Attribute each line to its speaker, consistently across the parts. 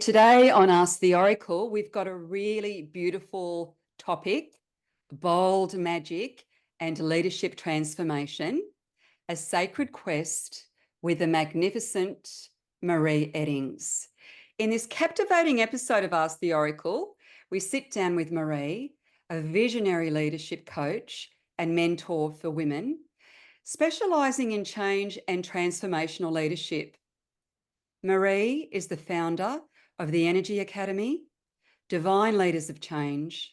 Speaker 1: Today on Ask the Oracle, we've got a really beautiful topic, bold magic and leadership transformation, a sacred quest with the magnificent Maree Eddings. In this captivating episode of Ask the Oracle, we sit down with Maree, a visionary leadership coach and mentor for women, specialising in change and transformational leadership. Maree is the founder of the Energy Academy, Divine Leaders of Change,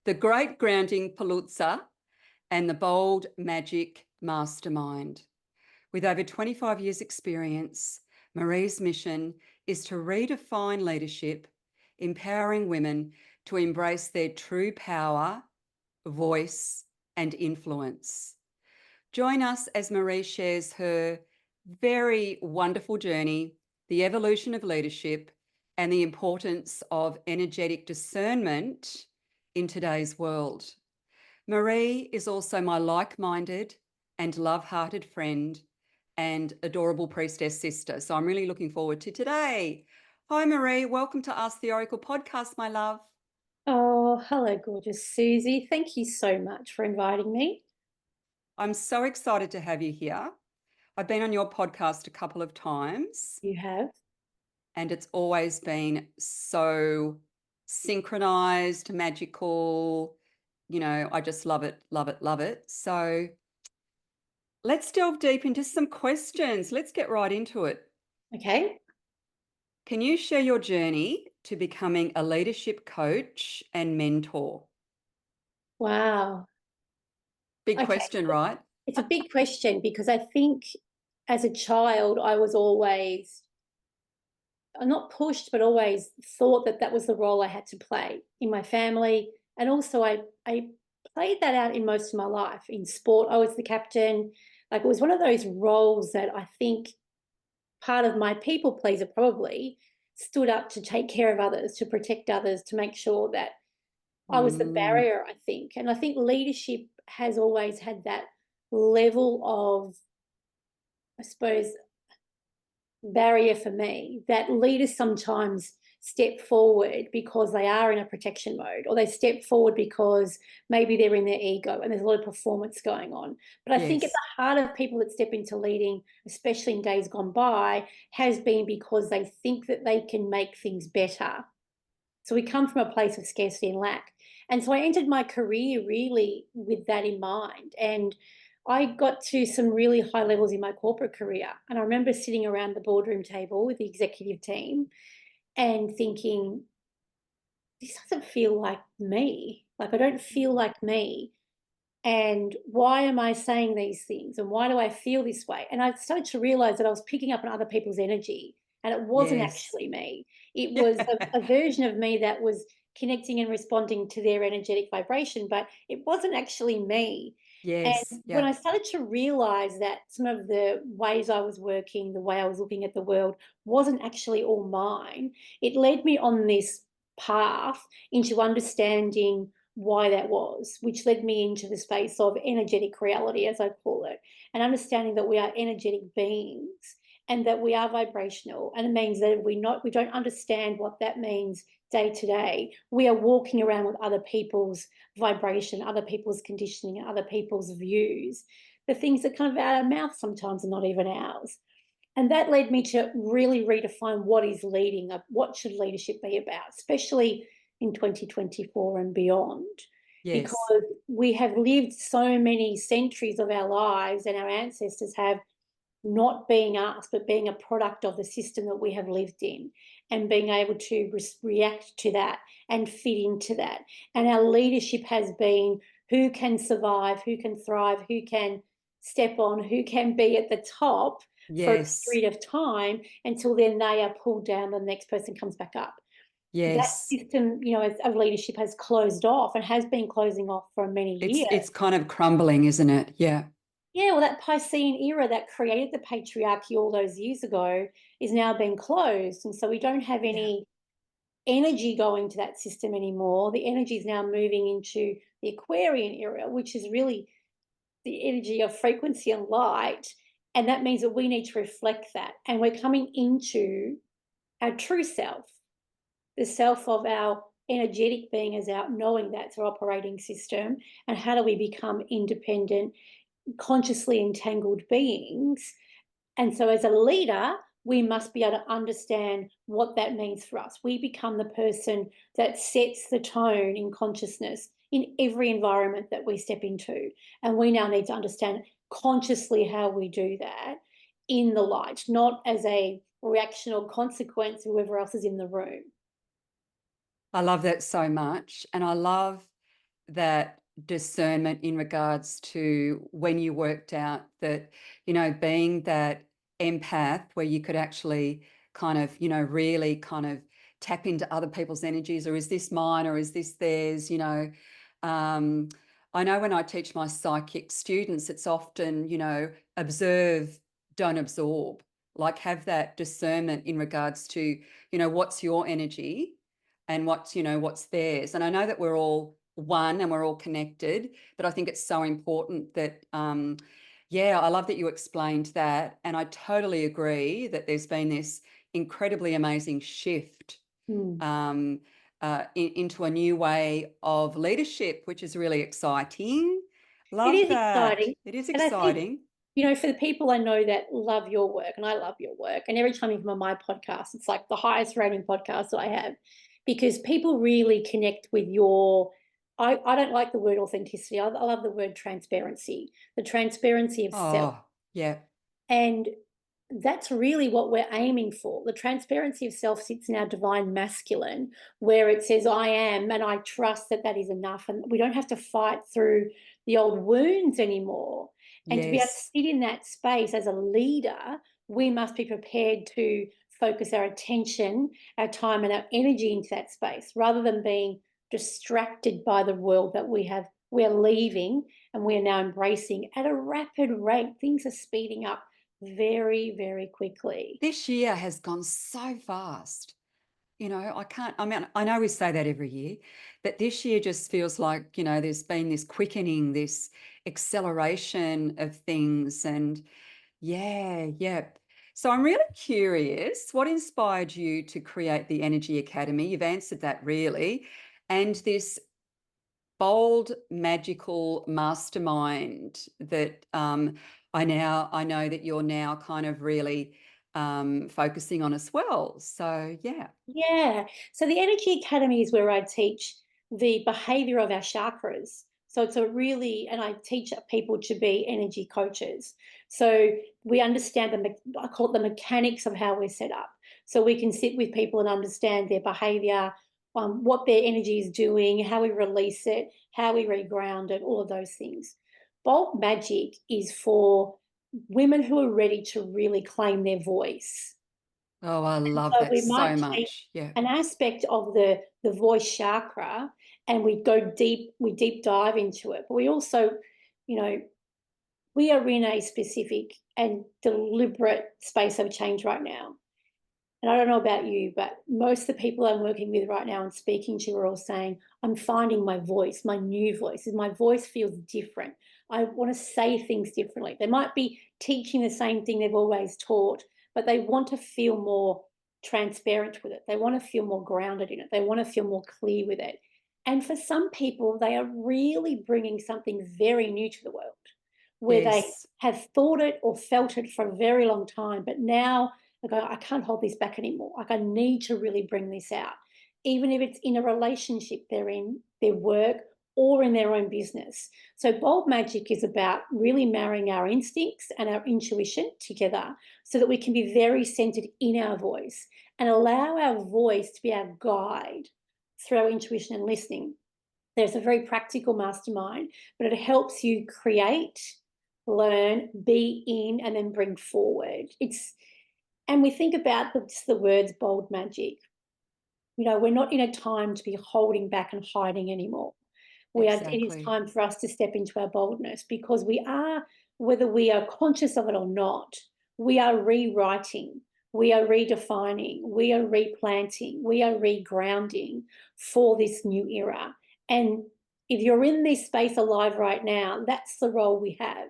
Speaker 1: the Great Grounding Palooza, and the Bold Magic Mastermind. With over 25 years' experience, Maree's mission is to redefine leadership, empowering women to embrace their true power, voice, and influence. Join us as Maree shares her very wonderful journey, the evolution of leadership, and the importance of energetic discernment in today's world. Maree is also my like-minded and love-hearted friend and adorable priestess sister. So I'm really looking forward to today. Hi, Maree. Welcome to Ask the Oracle podcast, my love.
Speaker 2: Oh, hello, gorgeous Suzy. Thank you so much for inviting me.
Speaker 1: I'm so excited to have you here. I've been on your podcast a couple of times.
Speaker 2: You have.
Speaker 1: And it's always been so synchronized, magical. You know, I just love it, love it, love it. So let's delve deep into some questions. Let's get right into it.
Speaker 2: Okay.
Speaker 1: Can you share your journey to becoming a leadership coach and mentor?
Speaker 2: Wow.
Speaker 1: Big
Speaker 2: Okay.
Speaker 1: question, right?
Speaker 2: It's a big question because I think as a child, I was always not pushed, but always thought that that was the role I had to play in my family. And also I played that out in most of my life. In sport, I was the captain. Like, it was one of those roles that I think part of my people pleaser probably stood up to take care of others, to protect others, to make sure that I was the barrier, I think. And I think leadership has always had that level of, I suppose, barrier for me, that leaders sometimes step forward because they are in a protection mode, or they step forward because maybe they're in their ego and there's a lot of performance going on. But I think at the heart of people that step into leading, especially in days gone by, has been because they think that they can make things better. So we come from a place of scarcity and lack. And so I entered my career really with that in mind. And I got to some really high levels in my corporate career. And I remember sitting around the boardroom table with the executive team and thinking, this doesn't feel like me. Like, I don't feel like me. And why am I saying these things? And why do I feel this way? And I started to realize that I was picking up on other people's energy, and it wasn't actually me. It was a version of me that was connecting and responding to their energetic vibration, but it wasn't actually me. And when I started to realize that some of the ways I was working, the way I was looking at the world wasn't actually all mine, it led me on this path into understanding why that was, which led me into the space of energetic reality, as I call it, and understanding that we are energetic beings and that we are vibrational. And it means that if we don't understand what that means day to day, we are walking around with other people's vibration, other people's conditioning, and other people's views. The things that come out of our mouth sometimes are not even ours. And that led me to really redefine what is leading, what should leadership be about, especially in 2024 and beyond. Because we have lived so many centuries of our lives, and our ancestors have, not being us, but being a product of the system that we have lived in, and being able to react to that and fit into that. And our leadership has been who can survive, who can thrive, who can step on, who can be at the top for a period of time until then they are pulled down, the next person comes back up. That system, you know, of leadership has closed off and has been closing off for many years.
Speaker 1: It's kind of crumbling, isn't it? Yeah.
Speaker 2: Yeah, well, that Piscean era that created the patriarchy all those years ago is now being closed. And so we don't have any energy going to that system anymore. The energy is now moving into the Aquarian era, which is really the energy of frequency and light. And that means that we need to reflect that. And we're coming into our true self. the self of our energetic being as our knowing that's our operating system, and how do we become independent, consciously entangled beings. And so, as a leader, we must be able to understand what that means for us. We become the person that sets the tone in consciousness in every environment that we step into. And we now need to understand consciously how we do that in the light, not as a reaction or consequence of whoever else is in the room.
Speaker 1: I love that so much. And I love that discernment in regards to when you worked out that, being that empath where you could actually kind of, really kind of tap into other people's energies, or is this mine or is this theirs? I know when I teach my psychic students, it's often, observe, don't absorb, like have that discernment in regards to, what's your energy and what's theirs. And I know that we're all one and we're all connected, but I think it's so important that, I love that you explained that. And I totally agree that there's been this incredibly amazing shift into a new way of leadership, which is really exciting.
Speaker 2: It
Speaker 1: Love
Speaker 2: is
Speaker 1: that.
Speaker 2: exciting.
Speaker 1: It is
Speaker 2: And I think,
Speaker 1: exciting.
Speaker 2: for the people I know that love your work, and I love your work, and every time you come on my podcast, it's like the highest rating podcast that I have, because people really connect with your. I don't like the word authenticity. I love the word transparency, the transparency of self.
Speaker 1: Oh, yeah.
Speaker 2: And that's really what we're aiming for. The transparency of self sits in our divine masculine, where it says, I am, and I trust that that is enough. And we don't have to fight through the old wounds anymore. And to be able to
Speaker 1: Yes.
Speaker 2: sit in that space as a leader, we must be prepared to focus our attention, our time, and our energy into that space rather than being distracted by the world that we're leaving and we are now embracing at a rapid rate. Things are speeding up very, very quickly.
Speaker 1: This year has gone so fast. I know we say that every year, but this year just feels like, there's been this quickening, this acceleration of things. And yeah. So I'm really curious, what inspired you to create the Energy Academy? You've answered that really. And this Bold Magical Mastermind that I know that you're now kind of really focusing on as well. So yeah.
Speaker 2: Yeah. So the Energy Academy is where I teach the behavior of our chakras. So it's and I teach people to be energy coaches. So we understand I call it the mechanics of how we're set up. So we can sit with people and understand their behavior, what their energy is doing, how we release it, how we reground it, all of those things. Bold Magic is for women who are ready to really claim their voice.
Speaker 1: Oh, I love
Speaker 2: So
Speaker 1: that
Speaker 2: we
Speaker 1: so
Speaker 2: might take
Speaker 1: much. Yeah.
Speaker 2: an aspect of the voice chakra and we deep dive into it. But we also, you know, we are in a specific and deliberate space of change right now. And I don't know about you, but most of the people I'm working with right now and speaking to are all saying, I'm finding my voice, my new voice. My voice feels different. I want to say things differently. They might be teaching the same thing they've always taught, but they want to feel more transparent with it. They want to feel more grounded in it. They want to feel more clear with it. And for some people, they are really bringing something very new to the world where they
Speaker 1: Yes.
Speaker 2: have thought it or felt it for a very long time, but now I go, I can't hold this back anymore. Like I need to really bring this out, even if it's in a relationship they're in, their work, or in their own business. So Bold Magic is about really marrying our instincts and our intuition together so that we can be very centered in our voice and allow our voice to be our guide through our intuition and listening. There's a very practical mastermind, but it helps you create, learn, be in, and then bring forward. And we think about the words bold magic. We're not in a time to be holding back and hiding anymore. It is
Speaker 1: Exactly.
Speaker 2: time for us to step into our boldness because we are, whether we are conscious of it or not, we are rewriting, we are redefining, we are replanting, we are regrounding for this new era. And if you're in this space alive right now, that's the role we have.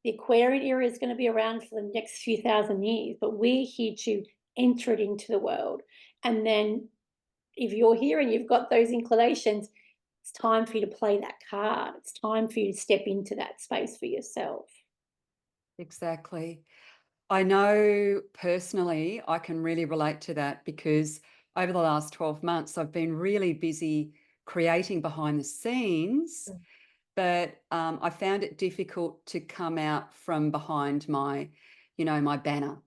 Speaker 2: The Aquarian era is going to be around for the next few thousand years, but we're here to enter it into the world and then if you're here and you've got those inclinations, it's time for you to play that card. It's time for you to step into that space for yourself.
Speaker 1: Exactly. I know personally I can really relate to that because over the last 12 months, I've been really busy creating behind the scenes,
Speaker 2: Mm.
Speaker 1: but I found it difficult to come out from behind my, my banner,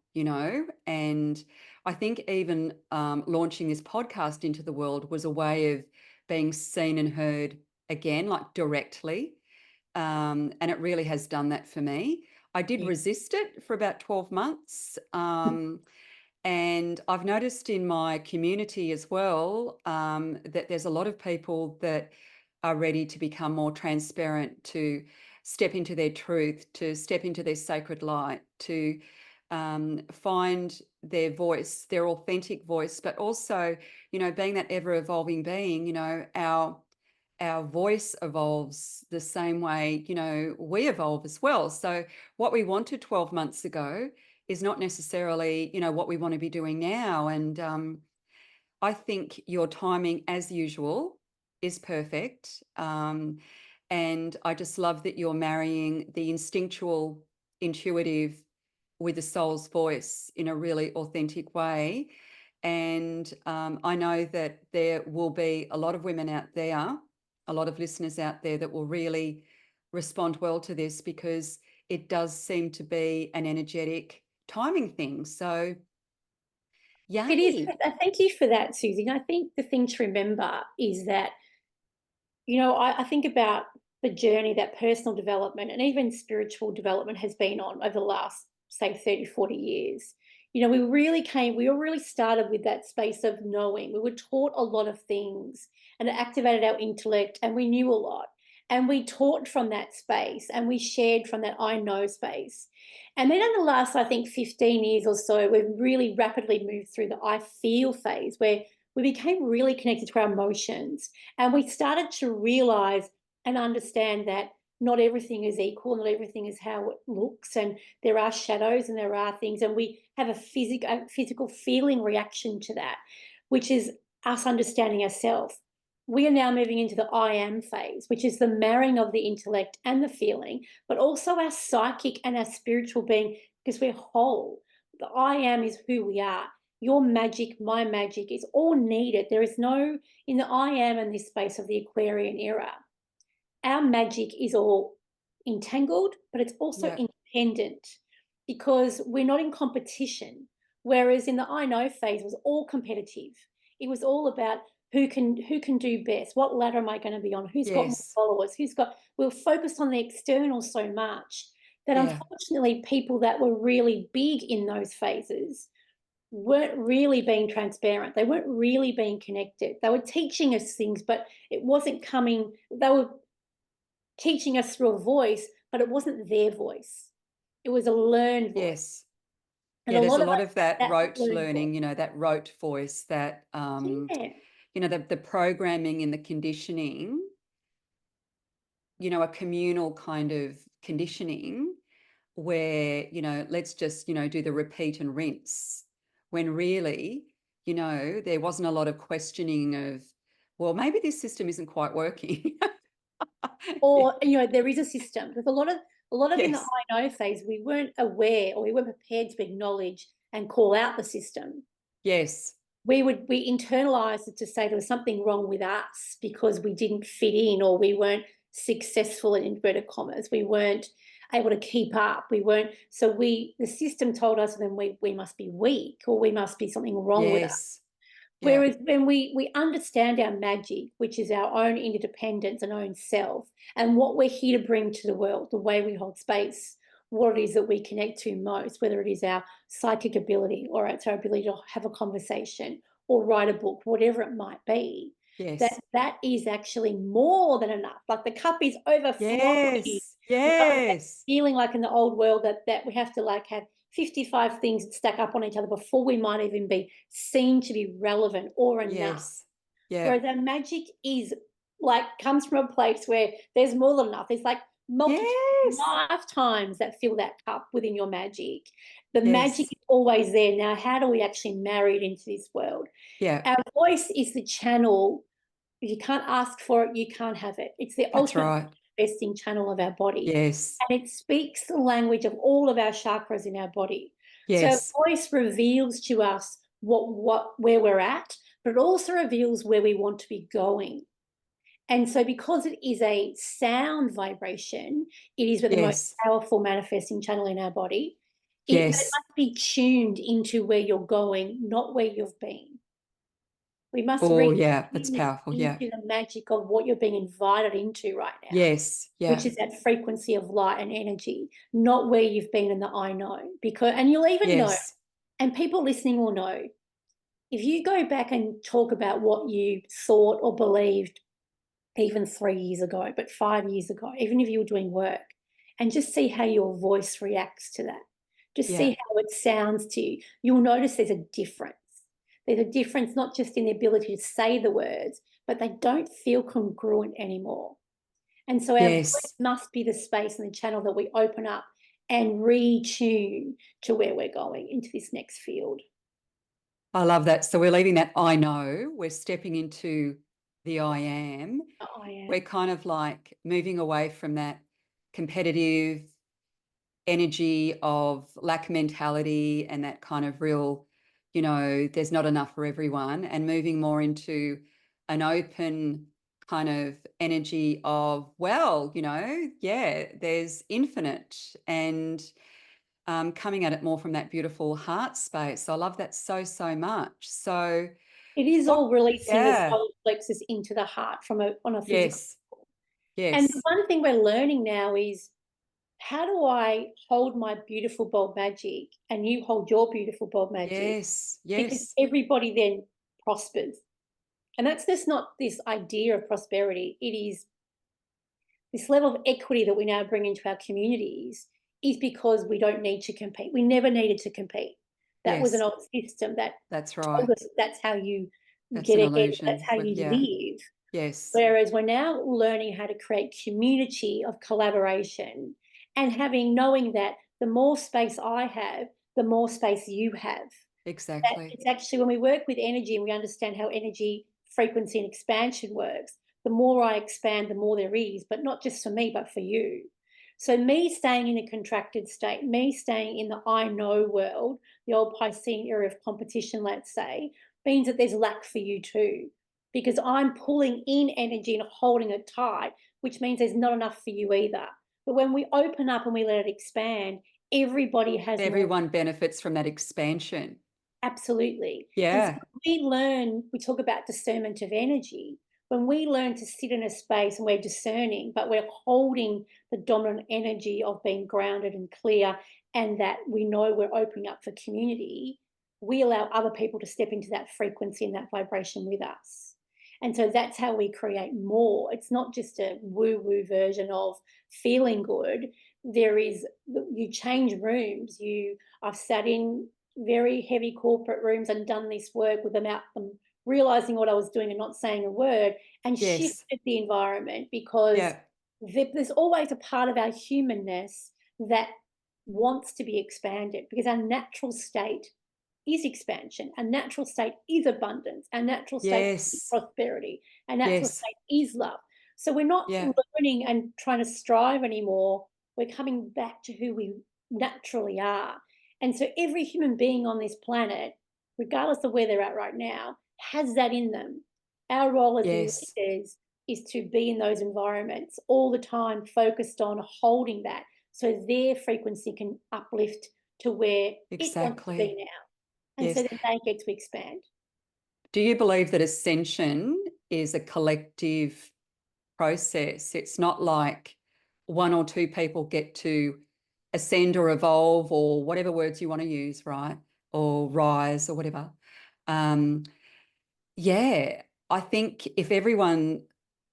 Speaker 1: and I think even launching this podcast into the world was a way of being seen and heard again, like directly. And it really has done that for me. I did
Speaker 2: Yeah.
Speaker 1: resist it for about 12 months. And I've noticed in my community as well that there's a lot of people that are ready to become more transparent, to step into their truth, to step into their sacred light, to find their voice, their authentic voice, but also, being that ever evolving being, our voice evolves the same way, we evolve as well. So what we wanted 12 months ago is not necessarily, what we want to be doing now. And I think your timing, as usual, is perfect. And I just love that you're marrying the instinctual, intuitive with the soul's voice in a really authentic way. And I know that there will be a lot of women out there, a lot of listeners out there that will really respond well to this because it does seem to be an energetic timing thing. So,
Speaker 2: It is.
Speaker 1: yay.
Speaker 2: Thank you for that, Susie. And I think the thing to remember is that, I think about the journey that personal development and even spiritual development has been on over the last, say, 30, 40 years. We all really started with that space of knowing. We were taught a lot of things and it activated our intellect and we knew a lot. And we taught from that space and we shared from that I know space. And then in the last, I think, 15 years or so, we've really rapidly moved through the I feel phase where we became really connected to our emotions and we started to realize and understand that not everything is equal, not everything is how it looks, and there are shadows and there are things, and we have a physical feeling reaction to that, which is us understanding ourselves. We are now moving into the I am phase, which is the marrying of the intellect and the feeling, but also our psychic and our spiritual being, because we're whole. The I am is who we are. Your magic, my magic is all needed. There is no, in the I am in this space of the Aquarian era, our magic is all entangled, but it's also
Speaker 1: Yeah.
Speaker 2: independent because we're not in competition. Whereas in the I know phase, it was all competitive. It was all about who can do best, what ladder am I going to be on, who's got more
Speaker 1: Yes.
Speaker 2: followers, we were focused on the external so much that
Speaker 1: Yeah.
Speaker 2: unfortunately people that were really big in those phases weren't really being transparent. They weren't really being connected. They were teaching us things, but it wasn't coming. They were teaching us through a voice, but it wasn't their voice. It was a learned voice.
Speaker 1: Yes.
Speaker 2: And
Speaker 1: Yeah,
Speaker 2: a
Speaker 1: there's
Speaker 2: lot
Speaker 1: a
Speaker 2: of
Speaker 1: lot
Speaker 2: us
Speaker 1: of that
Speaker 2: that
Speaker 1: rote
Speaker 2: learned voice.
Speaker 1: learning, that rote voice, that
Speaker 2: Yeah.
Speaker 1: the programming and the conditioning, a communal kind of conditioning where, let's just, do the repeat and rinse when really, there wasn't a lot of questioning of, well, maybe this system isn't quite working.
Speaker 2: Or, there is a system. Because a lot of in the
Speaker 1: Yes.
Speaker 2: I know phase, we weren't aware or we weren't prepared to acknowledge and call out the system.
Speaker 1: Yes.
Speaker 2: We internalized it to say there was something wrong with us because we didn't fit in or we weren't successful in inverted commas. We weren't able to keep up. We weren't, so the system told us then we must be weak or we must be something wrong with us.
Speaker 1: Yes. Yeah.
Speaker 2: Whereas when we understand our magic, which is our own interdependence and own self, and what we're here to bring to the world, the way we hold space, what it is that we connect to most, whether it is our psychic ability or it's our ability to have a conversation or write a book, whatever it might be,
Speaker 1: Yes.
Speaker 2: that is actually more than enough. Like the cup is overflowing
Speaker 1: Yes.
Speaker 2: rather than
Speaker 1: Yes.
Speaker 2: feeling like in the old world that we have to like have 55 things that stack up on each other before we might even be seen to be relevant or enough.
Speaker 1: Yes. Yeah.
Speaker 2: Whereas our magic is like comes from a place where there's more than enough. It's like multitude of
Speaker 1: Yes.
Speaker 2: lifetimes that fill that cup within your magic. The magic
Speaker 1: Yes.
Speaker 2: is always there. Now, how do we actually marry it into this world?
Speaker 1: Yeah.
Speaker 2: Our voice is the channel. If you can't ask for it, you can't have it. It's the
Speaker 1: That's
Speaker 2: ultimate
Speaker 1: right.
Speaker 2: manifesting channel of our body.
Speaker 1: Yes.
Speaker 2: And it speaks the language of all of our chakras in our body. So
Speaker 1: Yes.
Speaker 2: voice reveals to us where we're at, but it also reveals where we want to be going. And so because it is a sound vibration, it is the most
Speaker 1: Yes.
Speaker 2: powerful manifesting channel in our body. It
Speaker 1: Yes.
Speaker 2: must be tuned into where you're going, not where you've been. We must
Speaker 1: Oh,
Speaker 2: reach
Speaker 1: yeah. That's powerful. Yeah.
Speaker 2: into the magic of what you're being invited into right now,
Speaker 1: Yes.
Speaker 2: which
Speaker 1: Yeah.
Speaker 2: is that frequency of light and energy, not where you've been in the I know. Because, and you'll even know,
Speaker 1: Yes.
Speaker 2: and people listening will know, if you go back and talk about what you thought or believed even 3 years ago, but 5 years ago, even if you were doing work, and just see how your voice reacts to that. Just see
Speaker 1: Yeah.
Speaker 2: how it sounds to you. You'll notice there's a difference. There's a difference not just in the ability to say the words, but they don't feel congruent anymore. And so our voice
Speaker 1: Yes.
Speaker 2: must be the space and the channel that we open up and retune to where we're going into this next field.
Speaker 1: I love that. So we're leaving that I know. We're stepping into the I am.
Speaker 2: I am.
Speaker 1: We're kind of like moving away from that competitive energy of lack mentality and that kind of real, there's not enough for everyone, and moving more into an open kind of energy of, well, yeah, there's infinite, and coming at it more from that beautiful heart space. I love that so, so much. So
Speaker 2: It is
Speaker 1: what,
Speaker 2: all releasing the
Speaker 1: yeah,
Speaker 2: solar plexus into the heart on a physical.
Speaker 1: yes,
Speaker 2: And the
Speaker 1: yes,
Speaker 2: one thing we're learning now is, how do I hold my beautiful bold magic and you hold your beautiful bold magic?
Speaker 1: yes,
Speaker 2: Because
Speaker 1: yes,
Speaker 2: everybody then prospers. And that's just not this idea of prosperity. It is this level of equity that we now bring into our communities is because we don't need to compete. We never needed to compete. That was an
Speaker 1: yes,
Speaker 2: old system that
Speaker 1: that's
Speaker 2: told
Speaker 1: right.
Speaker 2: us that's how you
Speaker 1: That's
Speaker 2: get
Speaker 1: an
Speaker 2: ahead, that's
Speaker 1: illusion.
Speaker 2: how you
Speaker 1: Yeah,
Speaker 2: live.
Speaker 1: yes,
Speaker 2: Whereas we're now learning how to create community of collaboration and knowing that the more space I have, the more space you have. That
Speaker 1: exactly.
Speaker 2: it's actually, when we work with energy and we understand how energy, frequency, and expansion works, the more I expand, the more there is, but not just for me, but for you. So me staying in a contracted state, me staying in the I know world, the old Piscean area of competition, let's say, means that there's lack for you too. Because I'm pulling in energy and holding it tight, which means there's not enough for you either. But when we open up and we let it expand, everybody has more.
Speaker 1: Everyone benefits from that expansion.
Speaker 2: Absolutely. And so
Speaker 1: Yeah,
Speaker 2: we talk about discernment of energy. When we learn to sit in a space and we're discerning, but we're holding the dominant energy of being grounded and clear, and that we know we're opening up for community, we allow other people to step into that frequency and that vibration with us. And so that's how we create more. It's not just a woo woo version of feeling good. You change rooms. I've sat in very heavy corporate rooms and done this work without them realizing what I was doing and not saying a word, and
Speaker 1: yes,
Speaker 2: shifted the environment, because
Speaker 1: yeah,
Speaker 2: there's always a part of our humanness that wants to be expanded, because our natural state is expansion. Our natural state is abundance. Our natural state is
Speaker 1: yes,
Speaker 2: prosperity. Our natural
Speaker 1: yes,
Speaker 2: state is love. So we're not
Speaker 1: yeah,
Speaker 2: learning and trying to strive anymore. We're coming back to who we naturally are. And so every human being on this planet, regardless of where they're at right now, has that in them. Our role as
Speaker 1: yes,
Speaker 2: leaders is to be in those environments all the time, focused on holding that so their frequency can uplift to where it wants to be
Speaker 1: exactly.
Speaker 2: now. And so
Speaker 1: Yes.
Speaker 2: then they get to expand.
Speaker 1: Do you believe that ascension is a collective process? It's not like one or two people get to ascend or evolve or whatever words you want to use, right? Or rise or whatever. Um, yeah, I think if everyone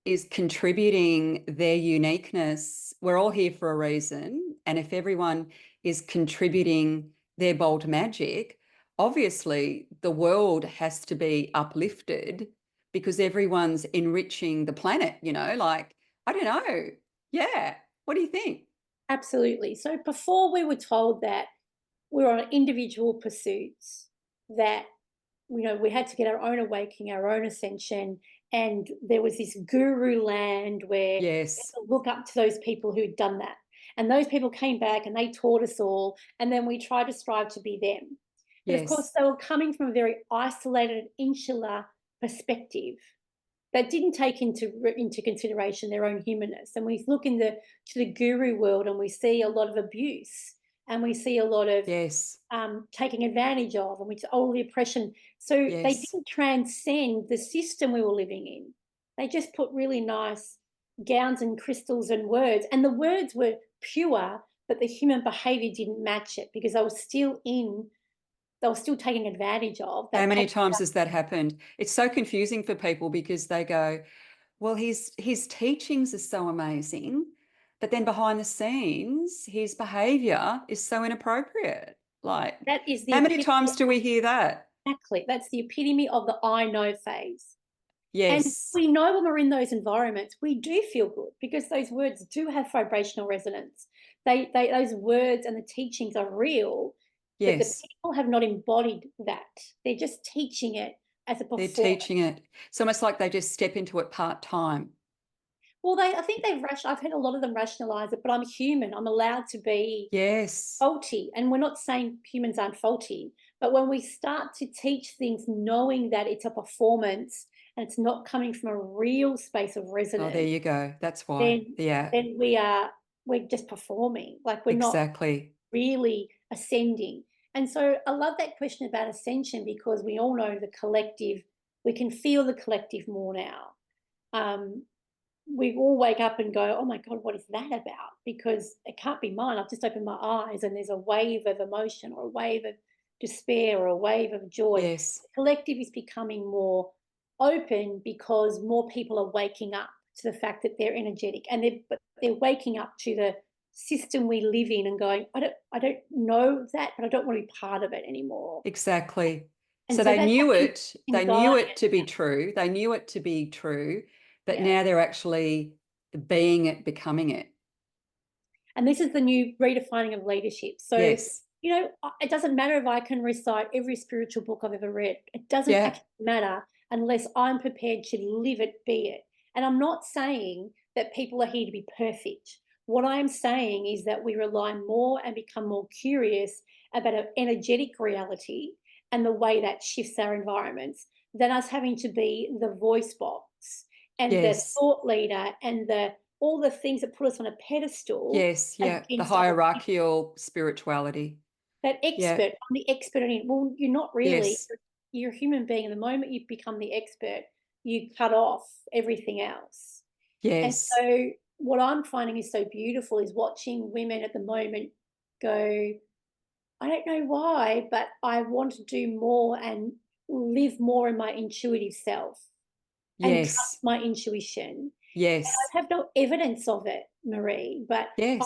Speaker 1: is contributing their uniqueness, we're all here for a reason. And if everyone is contributing their bold magic, obviously the world has to be uplifted because everyone's enriching the planet, like, I don't know. Yeah. What do you think?
Speaker 2: Absolutely. So before we were told that we're on individual pursuits, that we had to get our own awakening, our own ascension, and there was this guru land where we had
Speaker 1: Yes,
Speaker 2: to look up to those people who'd done that. And those people came back and they taught us all, and then we tried to strive to be them. But of course,
Speaker 1: yes,
Speaker 2: they were coming from a very isolated, insular perspective that didn't take into consideration their own humanness. And we look to the guru world, and we see a lot of abuse, and we see a lot of
Speaker 1: yes,
Speaker 2: taking advantage of, and all the oppression. So they
Speaker 1: yes.
Speaker 2: didn't transcend the system we were living in. They just put really nice gowns and crystals and words, and the words were pure, but the human behavior didn't match it because they were still taking advantage of
Speaker 1: How
Speaker 2: that.
Speaker 1: many times has that happened? It's so confusing for people because they go, well, his teachings are so amazing, but then behind the scenes, his behavior is so inappropriate. Like,
Speaker 2: That is the
Speaker 1: how many
Speaker 2: epitome.
Speaker 1: times do we hear that?
Speaker 2: Exactly. That's the epitome of the I know phase. And
Speaker 1: Yes,
Speaker 2: we know when we're in those environments, we do feel good because those words do have vibrational resonance. Those words and the teachings are real, but the
Speaker 1: yes,
Speaker 2: people have not embodied that. They're just teaching it as a
Speaker 1: they're
Speaker 2: performance.
Speaker 1: teaching it. It's almost like they just step into it part-time.
Speaker 2: Well, I think I've had a lot of them rationalize it, but I'm human. I'm allowed to be
Speaker 1: Yes,
Speaker 2: faulty. And we're not saying humans aren't faulty, but when we start to teach things knowing that it's a performance and it's not coming from a real space of
Speaker 1: oh, there
Speaker 2: resonance,
Speaker 1: you go. That's why.
Speaker 2: then
Speaker 1: Yeah,
Speaker 2: then we're just performing. Like, we're not
Speaker 1: exactly.
Speaker 2: really ascending. And so I love that question about ascension, because we all know the collective, we can feel the collective more now. Um, we all wake up and go, oh my God, what is that about? Because it can't be mine. I've just opened my eyes and there's a wave of emotion or a wave of despair or a wave of joy.
Speaker 1: Yes,
Speaker 2: The collective is becoming more open because more people are waking up to the fact that they're energetic, and they're waking up to the system we live in and going, I don't know that, but I don't want to be part of it anymore.
Speaker 1: exactly.
Speaker 2: And
Speaker 1: So
Speaker 2: so
Speaker 1: they
Speaker 2: that's
Speaker 1: knew
Speaker 2: what
Speaker 1: it. They knew
Speaker 2: embodiment.
Speaker 1: it to be true. They knew it to be true, but
Speaker 2: Yeah.
Speaker 1: now they're actually being it, becoming it.
Speaker 2: And this is the new redefining of leadership. So,
Speaker 1: Yes.
Speaker 2: it doesn't matter if I can recite every spiritual book I've ever read. It doesn't
Speaker 1: Yeah.
Speaker 2: actually matter unless I'm prepared to live it, be it. And I'm not saying that people are here to be perfect. What I am saying is that we rely more and become more curious about an energetic reality and the way that shifts our environments than us having to be the voice box and the
Speaker 1: Yes.
Speaker 2: thought leader and the all the things that put us on a pedestal
Speaker 1: Yes. Yeah. The
Speaker 2: against other people.
Speaker 1: hierarchical spirituality.
Speaker 2: That
Speaker 1: Yeah.
Speaker 2: expert, I'm the expert on it. Well, you're not really.
Speaker 1: Yes.
Speaker 2: You're a human being. And the moment you become the expert, you cut off everything else. And
Speaker 1: Yes.
Speaker 2: so what I'm finding is so beautiful is watching women at the moment go, I don't know why, but I want to do more and live more in my intuitive self and trust
Speaker 1: Yes.
Speaker 2: my intuition.
Speaker 1: Yes.
Speaker 2: I have no evidence of it, Maree, but
Speaker 1: Yes.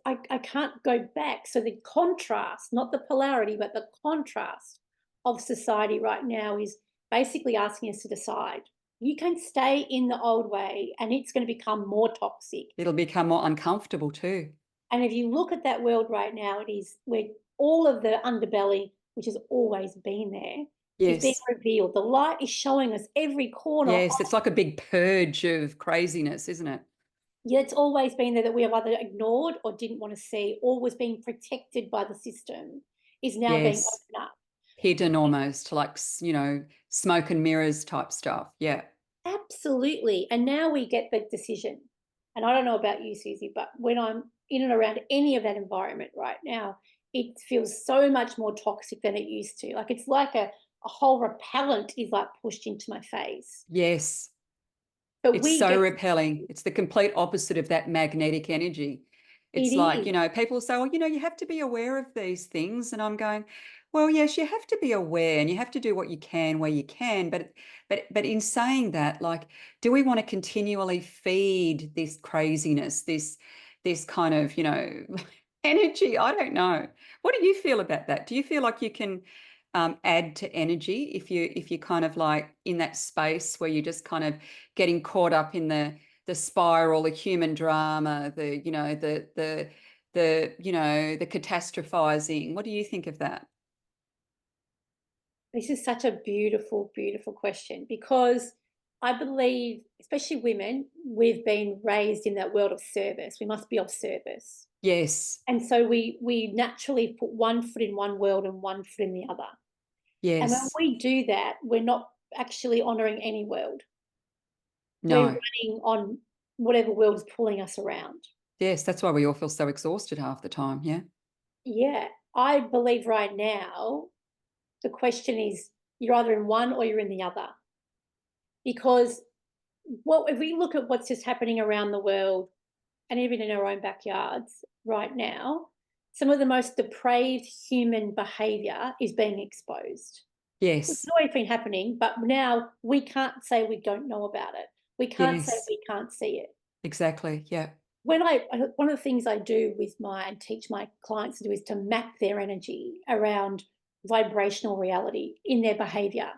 Speaker 2: I can't go back. So the contrast, not the polarity, but the contrast of society right now is basically asking us to decide. You can stay in the old way and it's going to become more toxic.
Speaker 1: It'll become more uncomfortable too.
Speaker 2: And if you look at that world right now, it is where all of the underbelly, which has always been there, is being
Speaker 1: Yes.
Speaker 2: revealed. The light is showing us every corner.
Speaker 1: Yes. It's like a big purge of craziness, isn't it?
Speaker 2: Yeah, it's always been there that we have either ignored or didn't want to see, or was being protected by the system, is now being
Speaker 1: Yes.
Speaker 2: opened up.
Speaker 1: Hidden almost, like, smoke and mirrors type stuff. Yeah.
Speaker 2: Absolutely. And now we get the decision. And I don't know about you, Susie, but when I'm in and around any of that environment right now, it feels so much more toxic than it used to. Like, it's like a whole repellent is like pushed into my face.
Speaker 1: Yes.
Speaker 2: But
Speaker 1: It's
Speaker 2: we
Speaker 1: so
Speaker 2: get
Speaker 1: repelling. It's the complete opposite of that magnetic energy.
Speaker 2: it
Speaker 1: It's like,
Speaker 2: is.
Speaker 1: people say, well, you have to be aware of these things. And I'm going, well, yes, you have to be aware and you have to do what you can where you can. But in saying that, like, do we want to continually feed this craziness, this kind of, energy? I don't know. What do you feel about that? Do you feel like you can add to energy if you kind of like in that space where you're just kind of getting caught up in the spiral, the human drama, the, you know, the catastrophizing. What do you think of that?
Speaker 2: This is such a beautiful, beautiful question, because I believe, especially women, we've been raised in that world of service. We must be of service.
Speaker 1: Yes.
Speaker 2: And so we naturally put one foot in one world and one foot in the other. And when
Speaker 1: Yes.
Speaker 2: we do that, we're not actually honoring any world. We're
Speaker 1: No.
Speaker 2: running on whatever world is pulling us around.
Speaker 1: Yes, that's why we all feel so exhausted half the time. Yeah.
Speaker 2: Yeah, I believe right now the question is, you're either in one or you're in the other. Because what if we look at what's just happening around the world and even in our own backyards right now, some of the most depraved human behavior is being exposed. It's
Speaker 1: Yes.
Speaker 2: always been happening, but now we can't say we don't know about it. We can't say
Speaker 1: Yes.
Speaker 2: we can't see it.
Speaker 1: Exactly. Yeah.
Speaker 2: One of the things I do and teach my clients to do is to map their energy around vibrational reality in their behavior.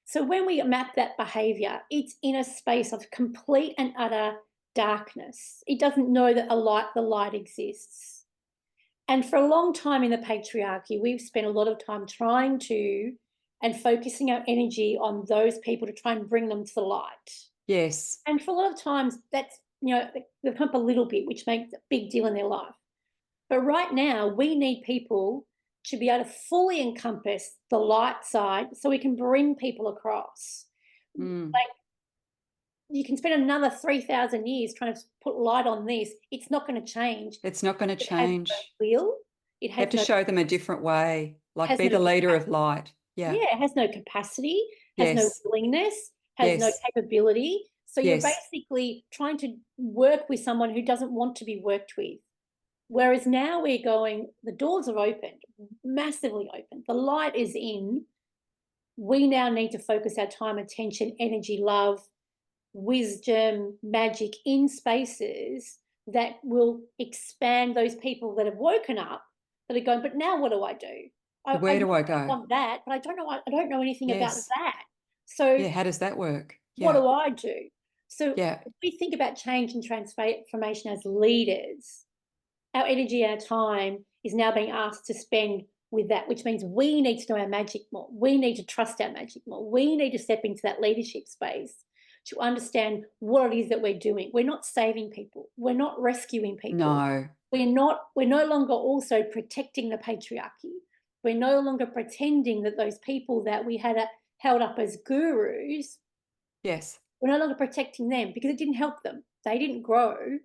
Speaker 2: So when we map that behavior, it's in a space of complete and utter darkness. It doesn't know that the light exists. And for a long time in the patriarchy, we've spent a lot of time trying to and focusing our energy on those people to try and bring them to the light.
Speaker 1: Yes.
Speaker 2: And for a lot of times, that's, they've come up a little bit, which makes a big deal in their life. But right now, we need people to be able to fully encompass the light side so we can bring people across.
Speaker 1: Mm.
Speaker 2: Like, you can spend another 3,000 years trying to put light on this. It's not going to change.
Speaker 1: It's not going to
Speaker 2: It has
Speaker 1: change.
Speaker 2: no will. It
Speaker 1: You have
Speaker 2: has
Speaker 1: to
Speaker 2: no,
Speaker 1: show them a different way, like
Speaker 2: has
Speaker 1: be
Speaker 2: no
Speaker 1: the leader of
Speaker 2: capacity.
Speaker 1: light. Yeah.
Speaker 2: Yeah, it has no capacity, has no
Speaker 1: Yes.
Speaker 2: willingness, has no
Speaker 1: Yes.
Speaker 2: capability. So you're
Speaker 1: Yes.
Speaker 2: basically trying to work with someone who doesn't want to be worked with. Whereas now we're going, the doors are opened, massively open. The light is in. We now need to focus our time, attention, energy, love, wisdom, magic in spaces that will expand those people that have woken up, that are going, but now what do I do? I
Speaker 1: Where do I
Speaker 2: really
Speaker 1: go?
Speaker 2: want that, but I don't know anything about
Speaker 1: Yes.
Speaker 2: that. So
Speaker 1: Yeah. How does that work?
Speaker 2: what
Speaker 1: Yeah.
Speaker 2: do I do? So
Speaker 1: Yeah.
Speaker 2: if we think about change and transformation as leaders, our energy, our time is now being asked to spend with that, which means we need to know our magic more. We need to trust our magic more. We need to step into that leadership space to understand what it is that we're doing. We're not saving people. We're not rescuing people.
Speaker 1: No.
Speaker 2: We're no longer also protecting the patriarchy. We're no longer pretending that those people that we had held up as gurus,
Speaker 1: Yes.
Speaker 2: we're no longer protecting them because it didn't help them. They didn't grow.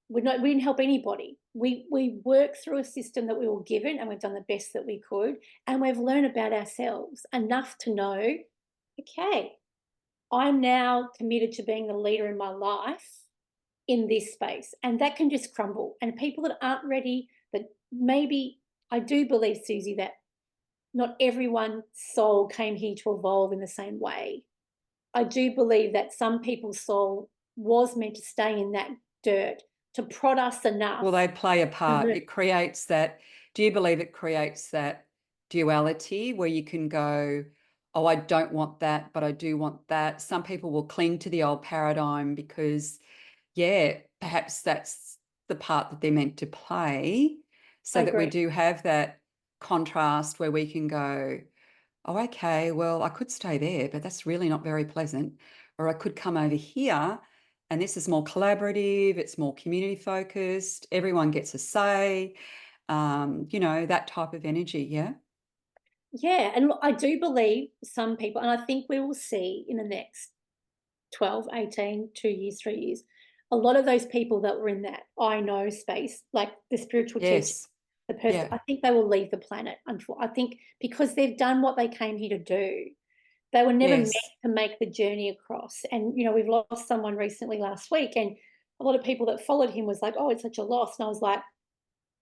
Speaker 2: We didn't help anybody. We worked through a system that we were given, and we've done the best that we could, and we've learned about ourselves enough to know, okay, I'm now committed to being the leader in my life in this space, and that can just crumble. And people that aren't ready, that maybe, I do believe, Suzy, that not everyone's soul came here to evolve in the same way. I do believe that some people's soul was meant to stay in that dirt to prod us enough.
Speaker 1: Well, they play a part. It creates that. Do you believe it creates that duality where you can go, oh, I don't want that, but I do want that? Some people will cling to the old paradigm because, yeah, perhaps that's the part that they're meant to play, so
Speaker 2: I
Speaker 1: that we
Speaker 2: agree.
Speaker 1: do have that contrast where we can go, oh, okay, well, I could stay there, but that's really not very pleasant. Or I could come over here and this is more collaborative, it's more community focused, everyone gets a say, that type of energy. Yeah.
Speaker 2: Yeah, and look, I do believe some people, and I think we will see in the next 12, 18, 2 years, 3 years, a lot of those people that were in that I know space, like the spiritual teacher,
Speaker 1: Yes.
Speaker 2: the person,
Speaker 1: Yeah.
Speaker 2: I think they will leave the planet. I think because they've done what they came here to do. They were never meant
Speaker 1: Yes.
Speaker 2: to make the journey across. And, we've lost someone recently last week, and a lot of people that followed him was like, oh, it's such a loss. And I was like,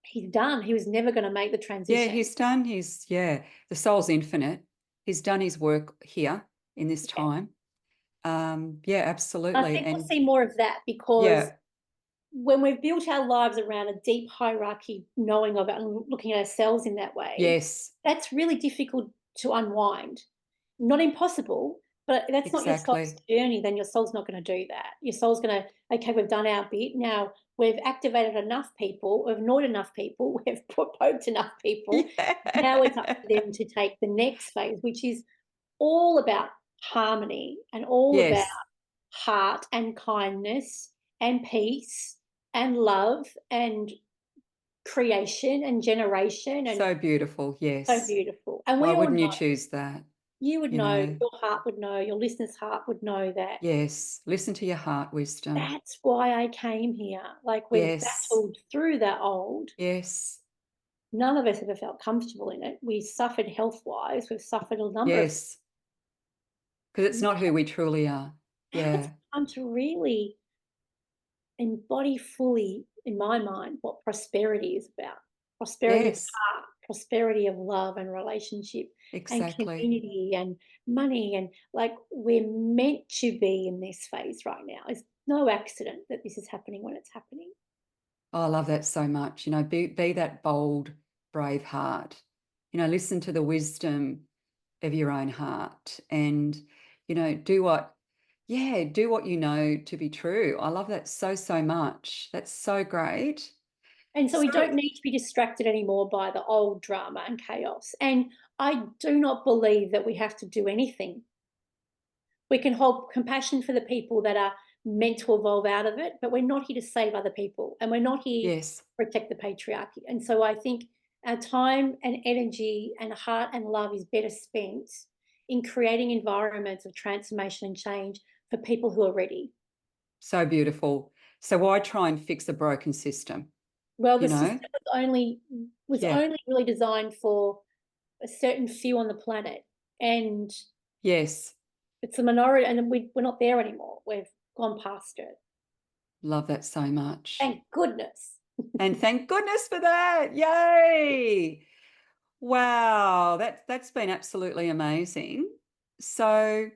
Speaker 2: he's done. He was never going to make the
Speaker 1: Yeah,
Speaker 2: transition.
Speaker 1: he's done the soul's infinite. He's done his work here in this
Speaker 2: Yeah.
Speaker 1: time. Yeah,
Speaker 2: I
Speaker 1: absolutely.
Speaker 2: think we'll
Speaker 1: And
Speaker 2: see more of that because
Speaker 1: yeah,
Speaker 2: when we've built our lives around a deep hierarchy, knowing of it and looking at ourselves in that way,
Speaker 1: yes.
Speaker 2: that's really difficult to unwind. Not impossible, But that's not your soul's
Speaker 1: Exactly.
Speaker 2: journey, then your soul's not gonna do that. Your soul's gonna, "Okay, we've done our bit. Now we've activated enough people, we've annoyed enough people, we've poked enough people. Now it's up
Speaker 1: Yeah.
Speaker 2: to them to take the next phase," which is all about harmony and all about
Speaker 1: Yes.
Speaker 2: heart and kindness and peace and love and creation and generation, and
Speaker 1: So beautiful.
Speaker 2: so
Speaker 1: Yes.
Speaker 2: beautiful. And
Speaker 1: Why
Speaker 2: we all
Speaker 1: wouldn't you
Speaker 2: know,
Speaker 1: choose that?
Speaker 2: you would
Speaker 1: You
Speaker 2: know,
Speaker 1: know?
Speaker 2: your heart would know, your listener's heart would know that
Speaker 1: Yes. Listen to your heart wisdom.
Speaker 2: that's why I came here. Like, we've
Speaker 1: Yes.
Speaker 2: battled through that old.
Speaker 1: Yes.
Speaker 2: None of us ever felt comfortable in it. We suffered health-wise. We've suffered a number of.
Speaker 1: Yes. Because it's not who we truly are.
Speaker 2: Now it's
Speaker 1: Yeah.
Speaker 2: time to really embody fully, in my mind, what prosperity is about. Prosperity of
Speaker 1: Yes.
Speaker 2: heart, prosperity of love and relationship and
Speaker 1: Exactly.
Speaker 2: community and money. And like, we're meant to be in this phase right now. It's no accident that this is happening when it's happening.
Speaker 1: Oh, I love that so much. You know, be that bold, brave heart. You know, listen to the wisdom of your own heart and, you know, do what you know to be true. I love that so, so much. That's so great.
Speaker 2: And so we
Speaker 1: So,
Speaker 2: don't need to be distracted anymore by the old drama and chaos. And I do not believe that we have to do anything. We can hold compassion for the people that are meant to evolve out of it, but we're not here to save other people and we're not here
Speaker 1: yes,
Speaker 2: to protect the patriarchy. And so I think our time and energy and heart and love is better spent in creating environments of transformation and change for people who are ready.
Speaker 1: so beautiful. So why try and fix a broken system,
Speaker 2: Well,
Speaker 1: you
Speaker 2: the
Speaker 1: know?
Speaker 2: system was
Speaker 1: Yeah.
Speaker 2: only really designed for a certain few on the planet, and
Speaker 1: Yes.
Speaker 2: it's a minority, and we're not there anymore. We've gone past it.
Speaker 1: Love that so much.
Speaker 2: Thank goodness.
Speaker 1: And thank goodness for that. Yay. Wow, that's been absolutely amazing. So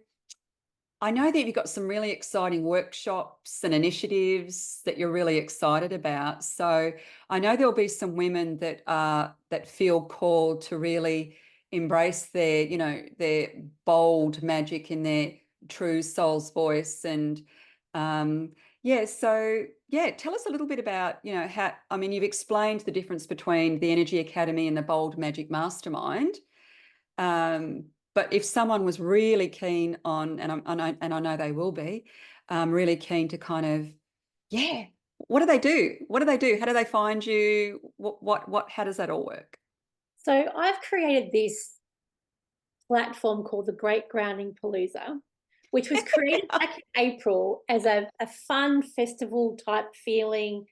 Speaker 1: I know that you've got some really exciting workshops and initiatives that you're really excited about. So I know there'll be some women that feel called to really embrace their, you know, their bold magic in their true soul's voice. And yeah, so yeah, tell us a little bit about, you know, how, I mean, you've explained the difference between the Energy Academy and the Bold Magic Mastermind. But if someone was really keen on, and I know they will be, really keen to kind of, yeah, what do they do? What do they do? How do they find you? How does that all work?
Speaker 2: So I've created this platform called the Great Grounding Palooza, which was created back in April as a fun festival type feeling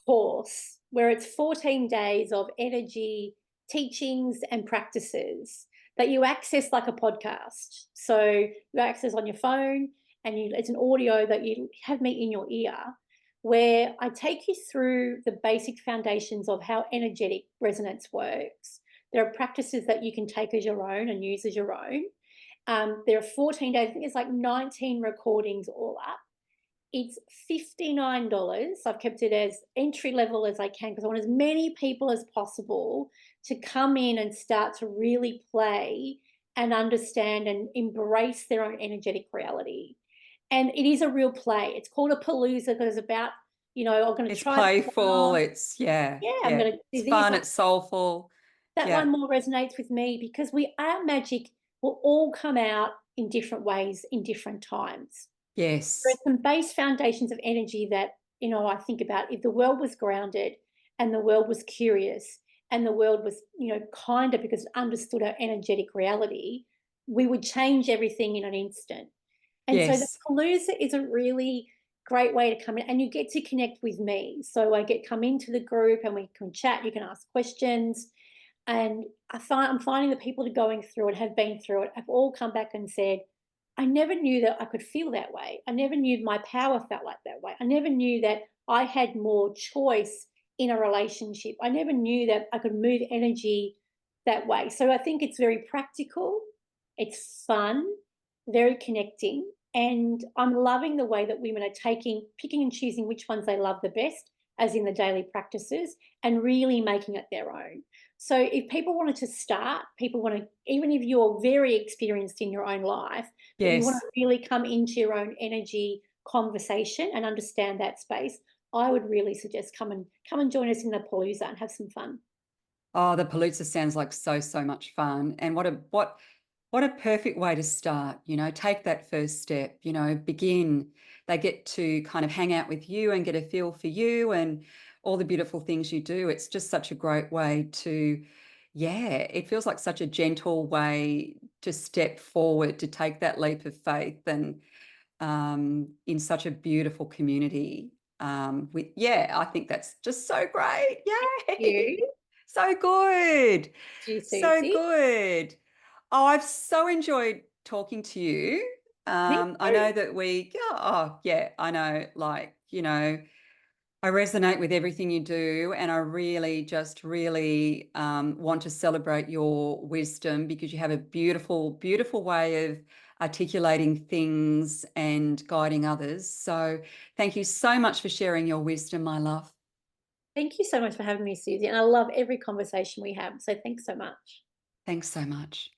Speaker 2: course where it's 14 days of energy, teachings, and practices that you access like a podcast. So you access on your phone, and it's an audio that you have me in your ear, where I take you through the basic foundations of how energetic resonance works. There are practices that you can take as your own and use as your own. There are 14 days, I think it's like 19 recordings all up. It's $59. I've kept it as entry level as I can because I want as many people as possible to come in and start to really play and understand and embrace their own energetic reality. And it is a real play. It's called a palooza because it's about, I'm going to
Speaker 1: It's
Speaker 2: try that
Speaker 1: playful.
Speaker 2: one.
Speaker 1: It's yeah,
Speaker 2: Yeah, I'm
Speaker 1: yeah.
Speaker 2: going to
Speaker 1: It's
Speaker 2: do this.
Speaker 1: fun. It's soulful.
Speaker 2: That
Speaker 1: Yeah.
Speaker 2: one more resonates with me because our magic will all come out in different ways in different times. There
Speaker 1: Yes.
Speaker 2: are some base foundations of energy that, I think about if the world was grounded and the world was curious and the world was, kinder because it understood our energetic reality, we would change everything in an instant. And so the
Speaker 1: Yes.
Speaker 2: Palooza is a really great way to come in and you get to connect with me. So I get come into the group and we can chat, you can ask questions. And I'm finding the people that are going through it, have been through it, have all come back and said, I never knew that I could feel that way. I never knew my power felt like that way. I never knew that I had more choice in a relationship. I never knew that I could move energy that way. So I think it's very practical, it's fun, very connecting. And I'm loving the way that women are picking and choosing which ones they love the best as in the daily practices, and really making it their own. So if people wanted to start, people want to, even if you're very experienced in your own life, but you want
Speaker 1: Yes.
Speaker 2: to really come into your own energy conversation and understand that space, I would really suggest come and join us in the Palooza and have some fun.
Speaker 1: Oh, the Palooza sounds like so much fun. And what a perfect way to start, take that first step, begin. They get to kind of hang out with you and get a feel for you and all the beautiful things you do. It's just such a great way to, yeah, it feels like such a gentle way to step forward, to take that leap of faith and in such a beautiful community. Yeah, I think that's just so great. Yay.
Speaker 2: You,
Speaker 1: So good.
Speaker 2: you,
Speaker 1: So
Speaker 2: Susie.
Speaker 1: good. Oh, I've so enjoyed talking to you.
Speaker 2: Me
Speaker 1: I
Speaker 2: too.
Speaker 1: know that yeah, I know, I resonate with everything you do, and I really just really want to celebrate your wisdom because you have a beautiful way of articulating things and guiding others. So thank you so much for sharing your wisdom, my love.
Speaker 2: Thank you so much for having me, Susie. And I love every conversation we have. So thanks so much.
Speaker 1: Thanks so much.